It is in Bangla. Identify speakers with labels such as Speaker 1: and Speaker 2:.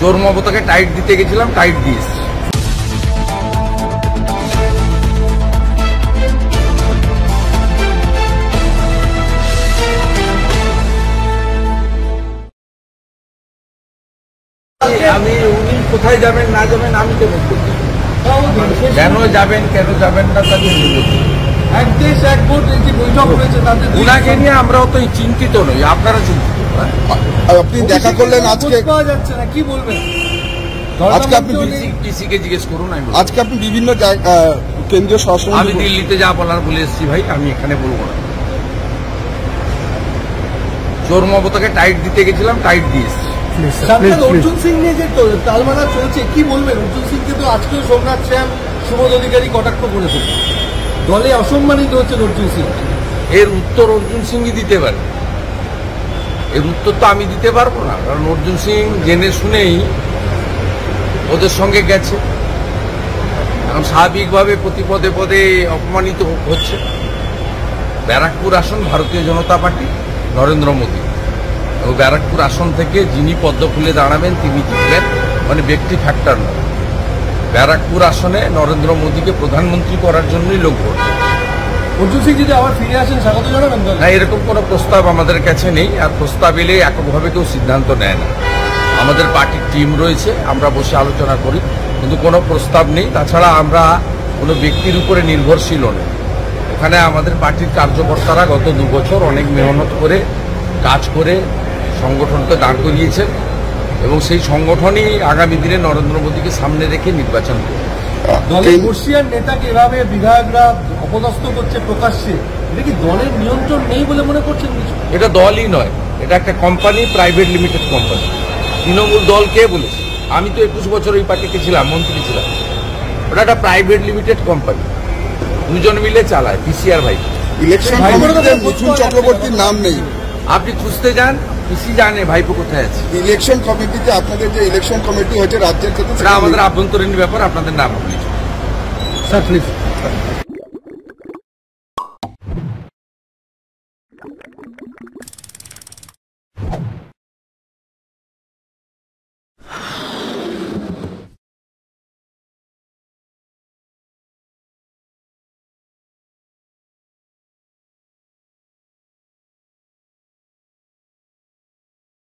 Speaker 1: চোর মমতাকে টাইট দিতে গেছিলাম, টাইট দিয়েছি। আমি উনি কোথায় যাবেন না যাবেন আমি তো মুখ করতে, কেন যাবেন না তাকে
Speaker 2: এক দেশ এক ভোট যে বৈঠক হয়েছে তাদের
Speaker 1: উনাকে নিয়ে আমরাও তো চিন্তিত নই, আপনারা চিন্তিত।
Speaker 3: আপনি দেখা করলেন আজকে,
Speaker 2: পাওয়া যাচ্ছে না, কি বলবেন?
Speaker 3: আজকে আপনি
Speaker 1: ডিসিকে জিজ্ঞেস করুন।
Speaker 3: আজকে আপনি বিভিন্ন কেন্দ্রীয় শাসন,
Speaker 1: আমি দিল্লিতে যা বলার বলে এসেছি ভাই, আমি এখানে বলবো না। চোর মমতাকে টাইট দিতে গেছিলাম, টাইট দিয়েছি।
Speaker 2: অর্জুন সিং নিয়ে যে তালমানা চলছে, কি বলবেন? অর্জুন সিংকে তো আজকেও সোমনাথ শ্যাম, সুবোধ অধিকারী কটাক্ষ করেছে, দলে অসম্মানিত হচ্ছেন অর্জুন সিং।
Speaker 1: এর উত্তর অর্জুন সিংই দিতে পারে, এর উত্তর তো আমি দিতে পারবো না, কারণ অর্জুন সিং জেনে শুনেই ওদের সঙ্গে গেছে, এখন স্বাভাবিকভাবে প্রতি পদে পদে অপমানিত হচ্ছে। ব্যারাকপুর আসন ভারতীয় জনতা পার্টি, নরেন্দ্র মোদী, এবং ব্যারাকপুর আসন থেকে যিনি পদ্ম ফুলে দাঁড়াবেন তিনি জিতবেন, মানে ব্যক্তি ফ্যাক্টর নয়। ব্যারাকপুর আসনে নরেন্দ্র মোদীকে প্রধানমন্ত্রী করার জন্যই লোক ভোট।
Speaker 2: অর্জুন সিং যদি আবার ফিরে আসেন স্বাগত জানাবেন?
Speaker 1: না, এরকম কোনো প্রস্তাব আমাদের কাছে নেই, আর প্রস্তাব এলে এককভাবে কেউ সিদ্ধান্ত নেয় না। আমাদের পার্টির টিম রয়েছে, আমরা বসে আলোচনা করি, কিন্তু কোনো প্রস্তাব নেই। তাছাড়া আমরা কোনো ব্যক্তির উপরে নির্ভরশীল নই। ওখানে আমাদের পার্টির কার্যকর্তারা গত 2 বছর অনেক মেহনত করে কাজ করে সংগঠনকে দাঁড় করিয়েছেন, এবং সেই সংগঠনই আগামী দিনে নরেন্দ্র মোদীকে সামনে রেখে নির্বাচন করবে।
Speaker 2: দলের বর্ষিয়ার নেতাকে এভাবে বিধায়করা অপদস্থ করছে প্রকাশ্যে, এটা কি দলের নিয়ন্ত্রণ নেই বলে মনে করছেন? কিছু
Speaker 1: এটা দলই নয়, এটা একটা company, private limited company. Trinamool দল কে বলেছে? আমি তো 21 বছর ওই পার্টিতে ছিলাম, মন্ত্রী ছিলাম। ওটা একটা প্রাইভেট লিমিটেড কোম্পানি, দুজন মিলে চালায়, পিসিআর ভাই।
Speaker 3: ইলেকশন কমিটিতে মিঠুন চক্রবর্তীর নাম নেই,
Speaker 1: আপনি খুঁজতে যান, পিসি জানে ভাইপো কোথায় আছে।
Speaker 3: ইলেকশন কমিটিতে আপনাদের যে ইলেকশন কমিটি হয়েছে রাজ্যের ক্ষেত্রে,
Speaker 1: আমাদের আভ্যন্তরীণ ব্যাপার, আপনাদের নাম আপনি
Speaker 2: স্যার প্লিজ।